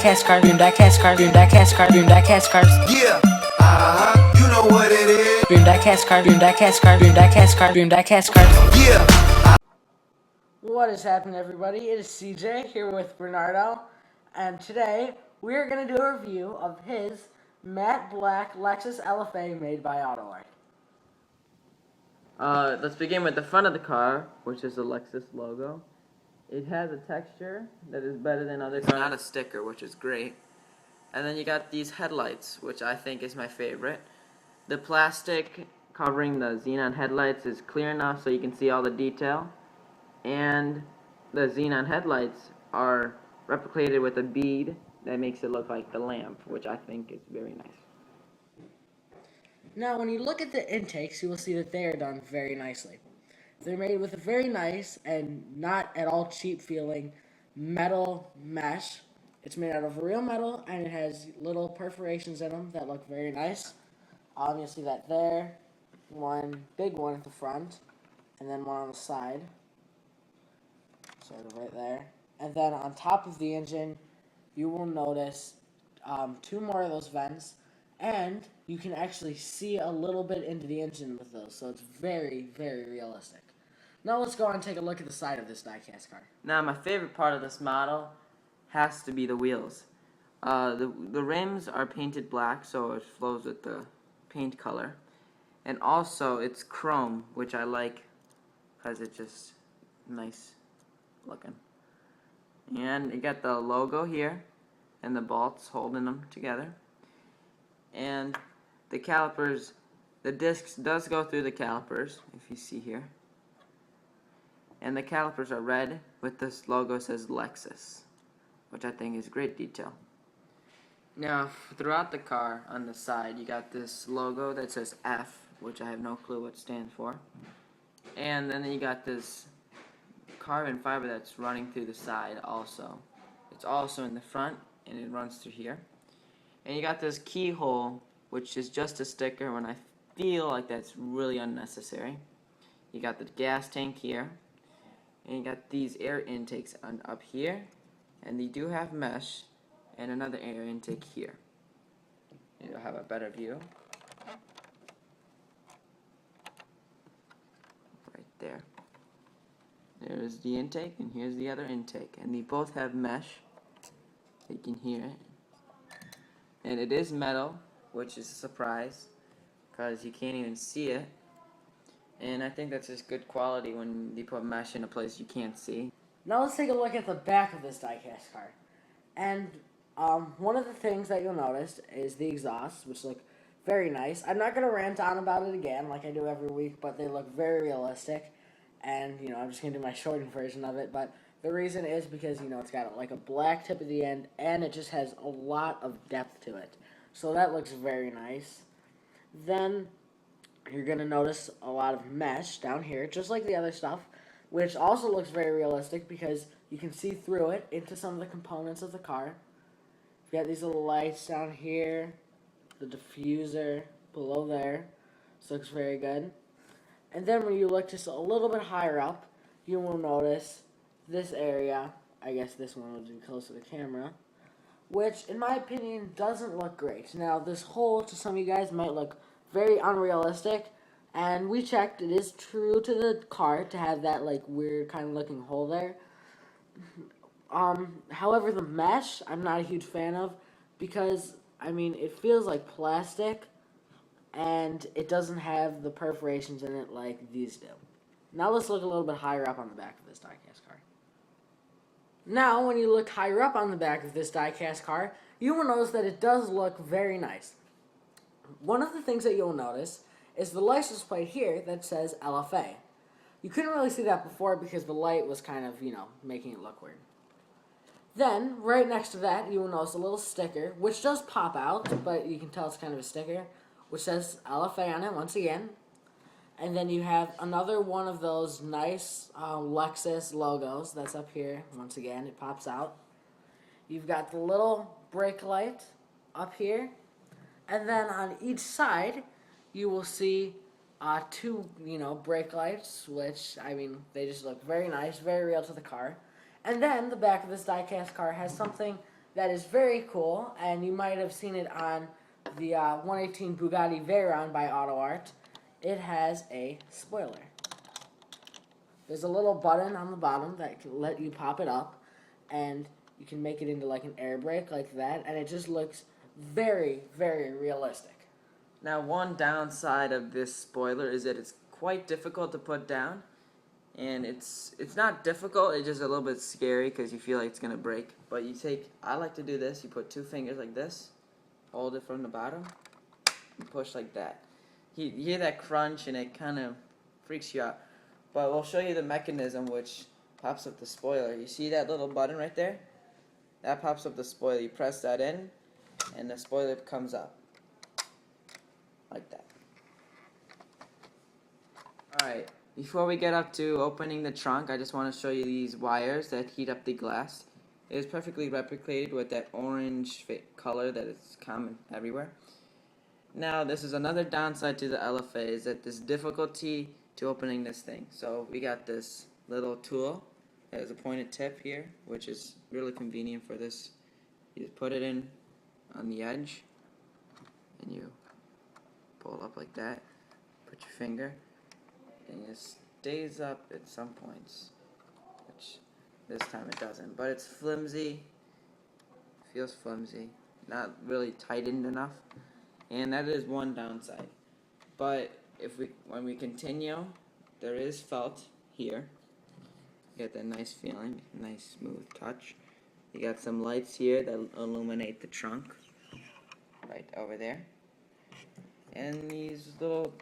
diecast cars, dream diecast cars, dream diecast cars, dream diecast cars. Yeah, you know what it is. Dream diecast cars, dream diecast cars, dream diecast cars, dream diecast cars. Yeah. What is happening, everybody? It is CJ here with Bernardo, and today we are going to do a review of his matte black Lexus LFA made by Autoart. Let's begin with the front of the car, which is the Lexus logo. It has a texture that is better than other cars. Not a sticker, which is great. And then you got these headlights, which I think is my favorite. The plastic covering the xenon headlights is clear enough so you can see all the detail. And the xenon headlights are replicated with a bead that makes it look like the lamp, which I think is very nice. Now, when you look at the intakes, you will see that they are done very nicely. They're made with a very nice and not at all cheap feeling metal mesh. It's made out of real metal, and it has little perforations in them that look very nice. You'll see that there, one big one at the front, and then one on the side, sort of right there. And then on top of the engine, you will notice two more of those vents, and you can actually see a little bit into the engine with those, so it's very, very realistic. Now let's go on and take a look at the side of this diecast car. Now my favorite part of this model has to be the wheels. The rims are painted black, so it flows with the paint color. And also it's chrome, which I like because it's just nice looking. And you got the logo here and the bolts holding them together. And the calipers, the discs does go through the calipers, if you see here. And the calipers are red with this logo says Lexus, which I think is great detail. Now, throughout the car on the side, you got this logo that says F, which I have no clue what it stands for. And then you got this carbon fiber that's running through the side also. It's also in the front, and it runs through here. And you got this keyhole, which is just a sticker when I feel like that's really unnecessary. You got the gas tank here. And you got these air intakes up here, and they do have mesh, and another air intake here. You'll have a better view. Right there. There's the intake, and here's the other intake. And they both have mesh. You can hear it. And it is metal, which is a surprise, because you can't even see it. And I think that's just good quality when you put mesh in a place you can't see. Now let's take a look at the back of this diecast car. And one of the things that you'll notice is the exhausts, which look very nice. I'm not going to rant on about it again like I do every week, but they look very realistic. And, I'm just going to do my shortened version of it. But the reason is because, it's got like a black tip at the end, and it just has a lot of depth to it. So that looks very nice. Then you're going to notice a lot of mesh down here, just like the other stuff, which also looks very realistic because you can see through it into some of the components of the car. You got these little lights down here, the diffuser below there. This looks very good. And then when you look just a little bit higher up, you will notice this area. I guess this one would be close to the camera, which, in my opinion, doesn't look great. Now, this hole, to some of you guys, might look very unrealistic, and we checked. It is true to the car to have that, weird kind of looking hole there. However, the mesh, I'm not a huge fan of, because, it feels like plastic, and it doesn't have the perforations in it like these do. Now let's look a little bit higher up on the back of this diecast car. Now, when you look higher up on the back of this diecast car, you will notice that it does look very nice. One of the things that you'll notice is the license plate here that says LFA. You couldn't really see that before because the light was kind of, making it look weird. Then, right next to that, you will notice a little sticker, which does pop out, but you can tell it's kind of a sticker, which says LFA on it once again. And then you have another one of those nice Lexus logos that's up here. Once again, it pops out. You've got the little brake light up here. And then on each side, you will see two, brake lights, which, they just look very nice, very real to the car. And then the back of this diecast car has something that is very cool, and you might have seen it on the 118 Bugatti Veyron by Autoart. It has a spoiler. There's a little button on the bottom that can let you pop it up, and you can make it into like an air brake like that, and it just looks very, very realistic. Now, one downside of this spoiler is that it's quite difficult to put down, and it's not difficult. It's just a little bit scary because you feel like it's gonna break. But I like to do this. You put two fingers like this, hold it from the bottom, and push like that. You hear that crunch, and it kind of freaks you out. But we'll show you the mechanism which pops up the spoiler. You see that little button right there? That pops up the spoiler. You press that in, and the spoiler comes up. Like that. Alright, before we get up to opening the trunk, I just want to show you these wires that heat up the glass. It is perfectly replicated with that orange color that is common everywhere. Now, this is another downside to the LFA, is that there's difficulty to opening this thing. So we got this little tool that has a pointed tip here, which is really convenient for this. You just put it in on the edge, and you pull up like that, put your finger, and it stays up at some points, which this time it doesn't. But it's flimsy, feels flimsy, not really tightened enough, and that is one downside. But when we continue, there is felt here. You get that nice feeling, nice smooth touch. You got some lights here that illuminate the trunk, right over there. And these little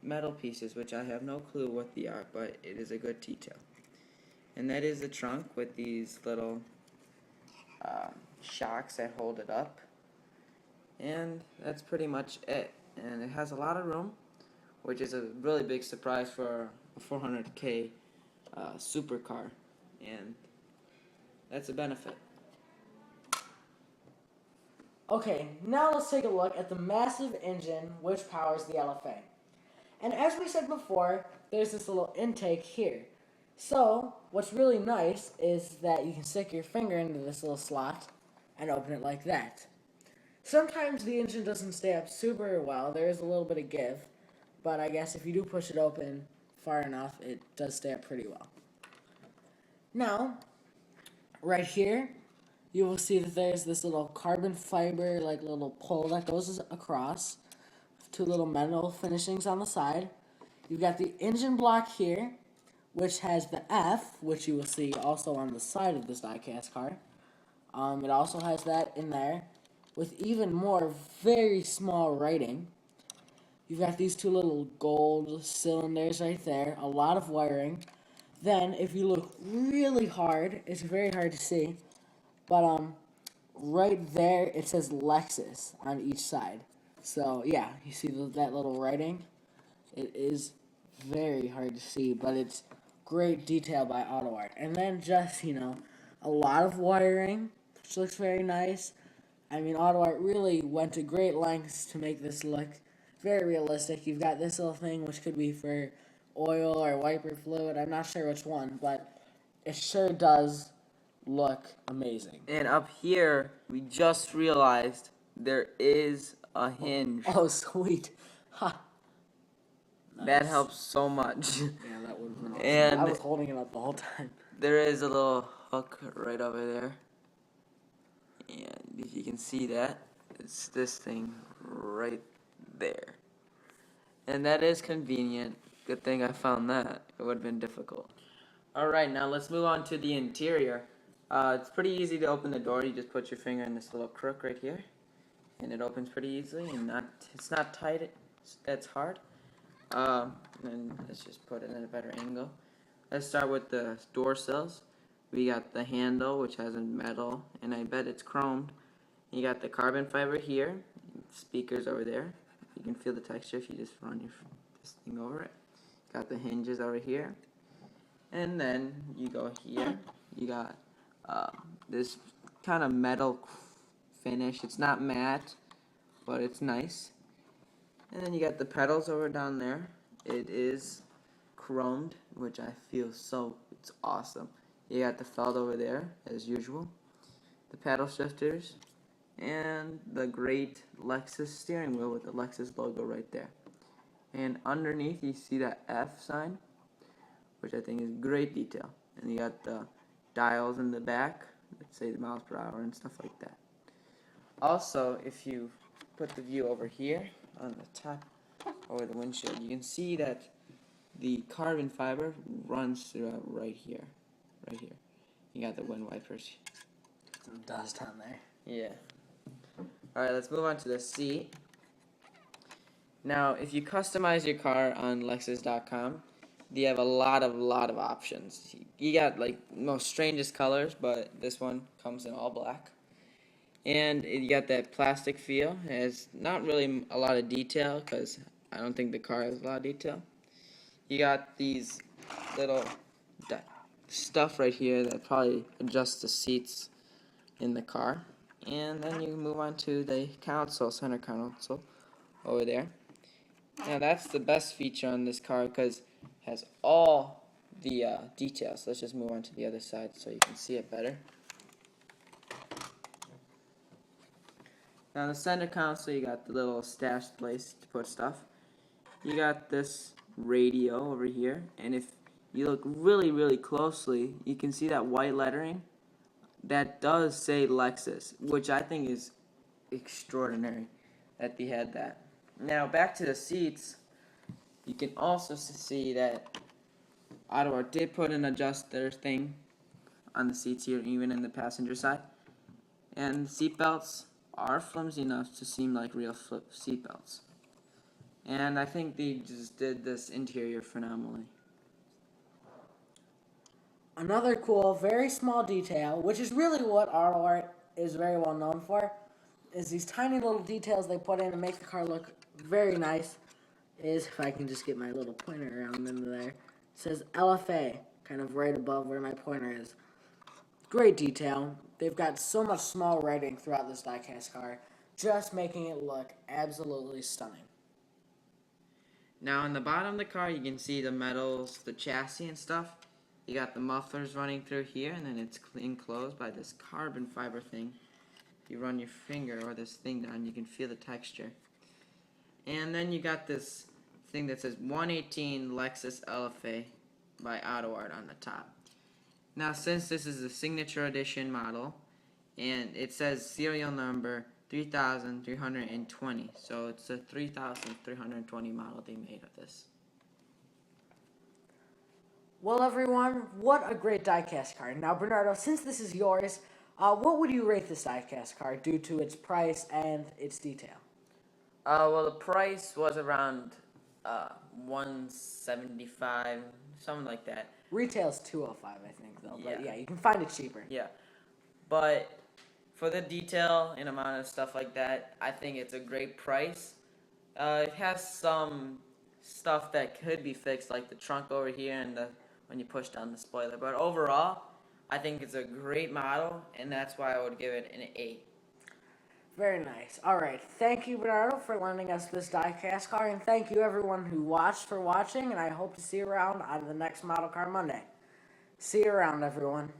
metal pieces, which I have no clue what they are, but it is a good detail. And that is the trunk with these little shocks that hold it up. And that's pretty much it. And it has a lot of room, which is a really big surprise for a 400K supercar. And that's a benefit. Okay, now let's take a look at the massive engine which powers the LFA. And as we said before, there's this little intake here. So, what's really nice is that you can stick your finger into this little slot and open it like that. Sometimes the engine doesn't stay up super well, there is a little bit of give, but I guess if you do push it open far enough, it does stay up pretty well. Now, right here, you will see that there's this little carbon fiber, like little pole that goes across. Two little metal finishings on the side. You've got the engine block here, which has the F, which you will see also on the side of this diecast car. It also has that in there, with even more very small writing. You've got these two little gold cylinders right there, a lot of wiring. Then, if you look really hard, it's very hard to see, but right there it says Lexus on each side. So yeah, you see that little writing? It is very hard to see, but it's great detail by Autoart. And then just, a lot of wiring, which looks very nice. I mean, Autoart really went to great lengths to make this look very realistic. You've got this little thing, which could be for oil or wiper fluid. I'm not sure which one, but it sure does look amazing. And up here, we just realized there is a hinge. Oh, sweet. Ha. Nice. That helps so much. Yeah, that would have been awesome. And I was holding it up the whole time. There is a little hook right over there. And if you can see that, it's this thing right there. And that is convenient. Good thing I found that. It would have been difficult. Alright, now let's move on to the interior. It's pretty easy to open the door. You just put your finger in this little crook right here, and it opens pretty easily, and it's not tight. That's hard. And let's just put it in a better angle. Let's start with the door sills. We got the handle, which has a metal, and I bet it's chromed. You got the carbon fiber here, speakers over there. You can feel the texture if you just run this thing over it. Got the hinges over here, and then you go here. You got this kind of metal finish. It's not matte, but it's nice. And then you got the pedals over down there. It is chromed, which I feel it's awesome. You got the felt over there, as usual. the paddle shifters, and the great Lexus steering wheel with the Lexus logo right there. And underneath you see that F sign, which I think is great detail. And you got the dials in the back that say the miles per hour and stuff like that. Also, if you put the view over here on the top over the windshield, you can see that the carbon fiber runs throughout right here. Right here. You got the wind wipers. Some dust on there. Yeah. Alright, let's move on to the seat. Now, if you customize your car on Lexus.com, you have a lot of options. You got like most strangest colors, but this one comes in all black. And you got that plastic feel. It has not really a lot of detail because I don't think the car has a lot of detail. You got these little stuff right here that probably adjusts the seats in the car. And then you move on to the console, center console over there. Now that's the best feature on this car because it has all the details. Let's just move on to the other side so you can see it better. Now the center console, you got the little stash place to put stuff. You got this radio over here, and if you look really closely, you can see that white lettering that does say Lexus, which I think is extraordinary that they had that. Now back to the seats, you can also see that Autoart did put an adjuster thing on the seats here, even in the passenger side. And seat belts are flimsy enough to seem like real seat belts. And I think they just did this interior phenomenally. Another cool, very small detail, which is really what Autoart is very well known for, is these tiny little details they put in to make the car look very nice. Is, if I can just get my little pointer around into there, it says LFA, kind of right above where my pointer is. Great detail. They've got so much small writing throughout this diecast car, just making it look absolutely stunning. Now on the bottom of the car, you can see the metals, the chassis and stuff. You got the mufflers running through here, and then it's enclosed by this carbon fiber thing. If you run your finger or this thing down, you can feel the texture. And then you got this thing that says 118 Lexus LFA by Autoart on the top. Now, since this is a signature edition model, and it says serial number 3320, so it's a 3320 model they made of this. Well, everyone, what a great diecast car. Now, Bernardo, since this is yours, what would you rate this diecast car due to its price and its detail? Well, the price was around $175, something like that. Retail's $205, I think, though. But Yeah. yeah, you can find it cheaper. Yeah, but for the detail and amount of stuff like that, I think it's a great price. It has some stuff that could be fixed, like the trunk over here and when you push down the spoiler. But overall, I think it's a great model, and that's why I would give it an 8. Very nice. All right. Thank you, Bernardo, for lending us this diecast car, and thank you, everyone who watched, for watching, and I hope to see you around on the next Model Car Monday. See you around, everyone.